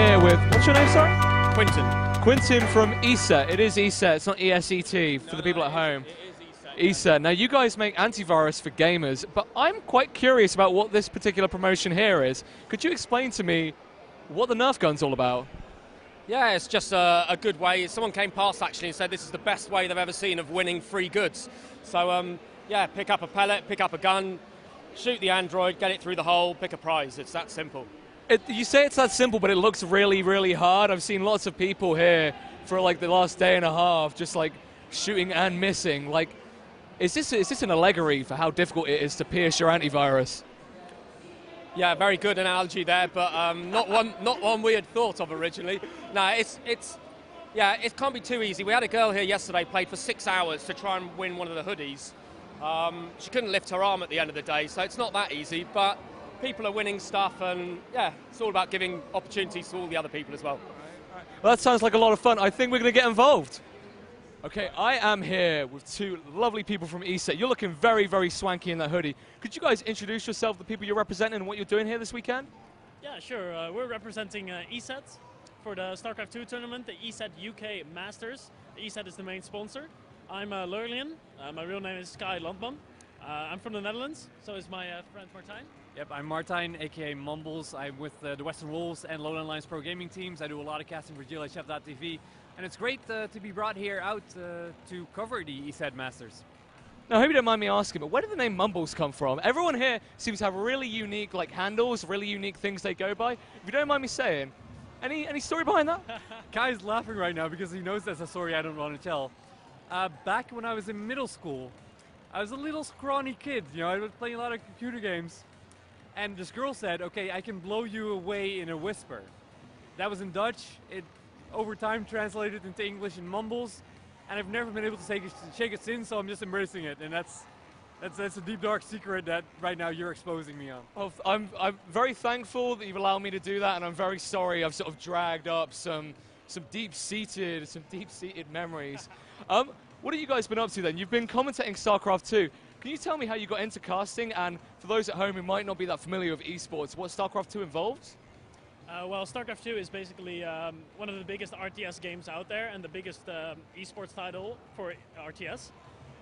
here with, what's your name, sorry? Quintin. Quintin from ESET. It is ESET, it's not ESET for the people at home. It is ESET. Now, you guys make antivirus for gamers, but I'm quite curious about what this particular promotion here is. Could you explain to me what the Nerf gun's all about? Yeah, it's just a good way. Someone came past actually and said this is the best way they've ever seen of winning free goods. So, yeah, pick up a pellet, pick up a gun, shoot the android, get it through the hole, pick a prize. It's that simple. You say it's that simple, but it looks really, really hard. I've seen lots of people here for like the last day and a half just like shooting and missing. Like, is this an allegory for how difficult it is to pierce your antivirus? Yeah, very good analogy there, but not one we had thought of originally. No, yeah, it can't be too easy. We had a girl here yesterday, played for 6 hours to try and win one of the hoodies. She couldn't lift her arm at the end of the day, so it's not that easy, but people are winning stuff, and yeah, it's all about giving opportunities to all the other people as well. Well, that sounds like a lot of fun. I think we're going to get involved. Okay, I am here with two lovely people from ESET. You're looking very, very swanky in that hoodie. Could you guys introduce yourself, the people you're representing, and what you're doing here this weekend? Yeah, sure. We're representing ESET for the StarCraft 2 tournament, the ESET UK Masters. ESET is the main sponsor. I'm Lyrllian. My real name is Sky Landman. I'm from the Netherlands, so is my friend Martijn. Yep, I'm Martijn, aka Mumbles. I'm with the Western Wolves and Lowland Lions Pro Gaming teams. I do a lot of casting for GLHF.tv, and it's great to be brought here out to cover the ESET Masters. Now, I hope you don't mind me asking, but where did the name Mumbles come from? Everyone here seems to have really unique like handles, really unique things they go by. If you don't mind me saying, any story behind that? Kai's laughing right now because he knows that's a story I don't want to tell. Back when I was in middle school, I was a little scrawny kid. You know, I was playing a lot of computer games. And this girl said, okay, I can blow you away in a whisper. That was in Dutch. It, over time, translated into English in Mumbles. And I've never been able to shake it since, so I'm just embracing it. And that's a deep, dark secret that right now you're exposing me on. Oh, I'm very thankful that you've allowed me to do that, and I'm very sorry I've sort of dragged up some deep-seated memories. What have you guys been up to then? You've been commentating StarCraft 2. Can you tell me how you got into casting, and for those at home who might not be that familiar with esports, what StarCraft 2 involves? Well, StarCraft 2 is basically one of the biggest RTS games out there and the biggest esports title for RTS.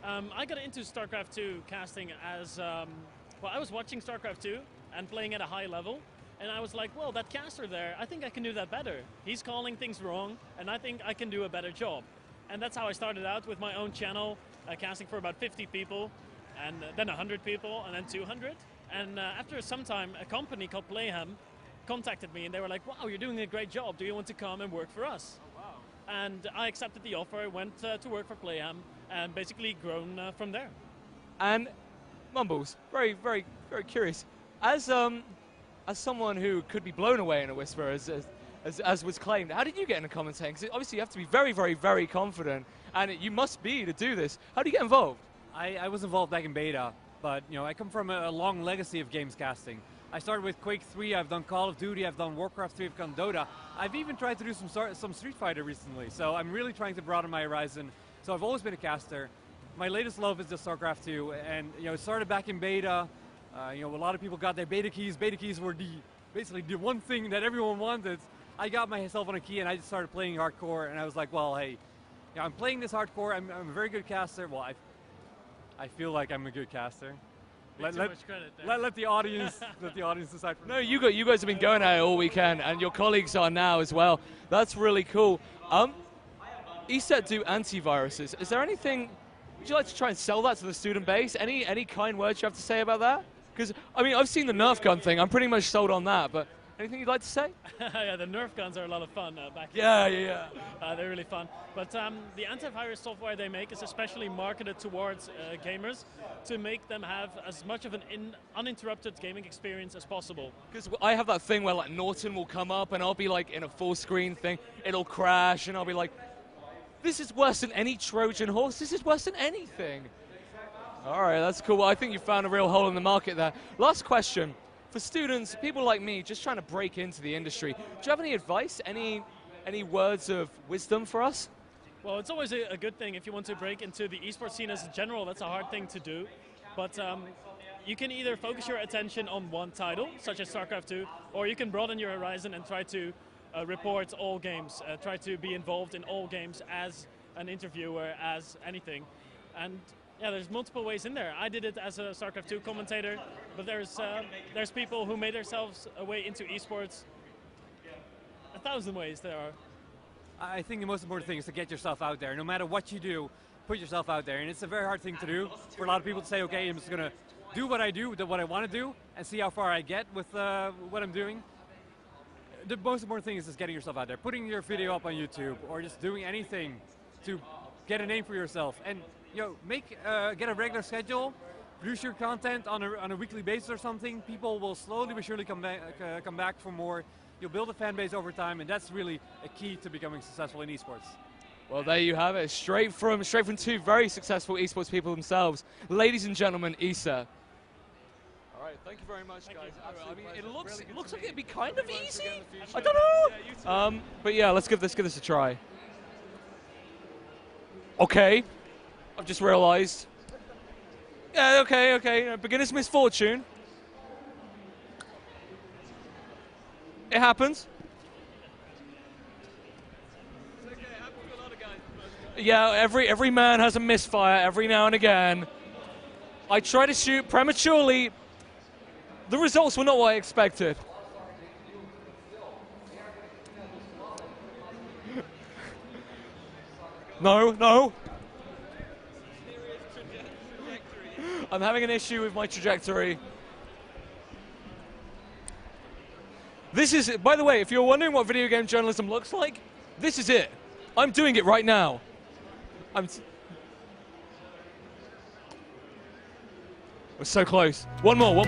I got into StarCraft 2 casting as, well, I was watching StarCraft 2 and playing at a high level, and I was like, well, that caster there, I think I can do that better. He's calling things wrong, and I think I can do a better job. And that's how I started out with my own channel, casting for about 50 people. And then 100 people, and then 200. And after some time, a company called Playham contacted me, and they were like, wow, you're doing a great job. Do you want to come and work for us? Oh, wow. And I accepted the offer, went to work for Playham, and basically grown from there. And Mumbles, very, very, very curious. As someone who could be blown away in a whisper, as was claimed, how did you get into commentating? Because obviously you have to be very, very, very confident, and you must be to do this. How do you get involved? I was involved back in beta, but you know, I come from a long legacy of games casting. I started with Quake 3, I've done Call of Duty, I've done Warcraft 3, I've done Dota. I've even tried to do some Street Fighter recently, so I'm really trying to broaden my horizon. So I've always been a caster. My latest love is just StarCraft 2, and you know, it started back in beta. You know, a lot of people got their beta keys. Beta keys were basically the one thing that everyone wanted. I got myself on a key and I just started playing hardcore, and I was like, well, hey, you know, I'm playing this hardcore, I'm a very good caster. Well, I feel like I'm a good caster. Let the audience decide for me. No, you guys have been going at it all weekend, and your colleagues are now as well. That's really cool. ESET do antiviruses. Is there anything? Would you like to try and sell that to the student base? Any kind words you have to say about that? Because I mean, I've seen the Nerf gun thing. I'm pretty much sold on that. But anything you'd like to say? Yeah, the Nerf guns are a lot of fun back then. Yeah. They're really fun. But the antivirus software they make is especially marketed towards gamers to make them have as much of an uninterrupted gaming experience as possible. Because I have that thing where like Norton will come up and I'll be like in a full screen thing, it'll crash, and I'll be like, this is worse than any Trojan horse, this is worse than anything. All right, that's cool. Well, I think you found a real hole in the market there. Last question. For students, people like me, just trying to break into the industry, do you have any advice, any words of wisdom for us? Well, it's always a good thing if you want to break into the esports scene as a general. That's a hard thing to do. But you can either focus your attention on one title, such as StarCraft 2, or you can broaden your horizon and try to report all games, try to be involved in all games as an interviewer, as anything. And yeah, there's multiple ways in there. I did it as a StarCraft 2 commentator, but there's people who made themselves a way into esports. 1,000 ways there are. I think the most important thing is to get yourself out there. No matter what you do, put yourself out there. And it's a very hard thing to do for a lot of people to say, okay, I'm just going to do what I do, what I want to do, and see how far I get with what I'm doing. The most important thing is just getting yourself out there, putting your video up on YouTube, or just doing anything to get a name for yourself. And get a regular schedule, produce your content on a weekly basis or something. People will slowly but surely come back for more. You'll build a fan base over time, and that's really a key to becoming successful in esports. Well, there you have it, straight from two very successful esports people themselves. Ladies and gentlemen, ESET. All right, thank you very much, guys. I mean, it looks like it'd be kind of easy. I don't know. But yeah, let's give this a try. Okay, I've just realized. Yeah, okay. Beginner's misfortune. It happens. It's okay, it happens to a lot of guys. Yeah, every man has a misfire every now and again. I try to shoot prematurely. The results were not what I expected. No. I'm having an issue with my trajectory. This is, by the way, if you're wondering what video game journalism looks like, this is it. I'm doing it right now. We're so close. One more.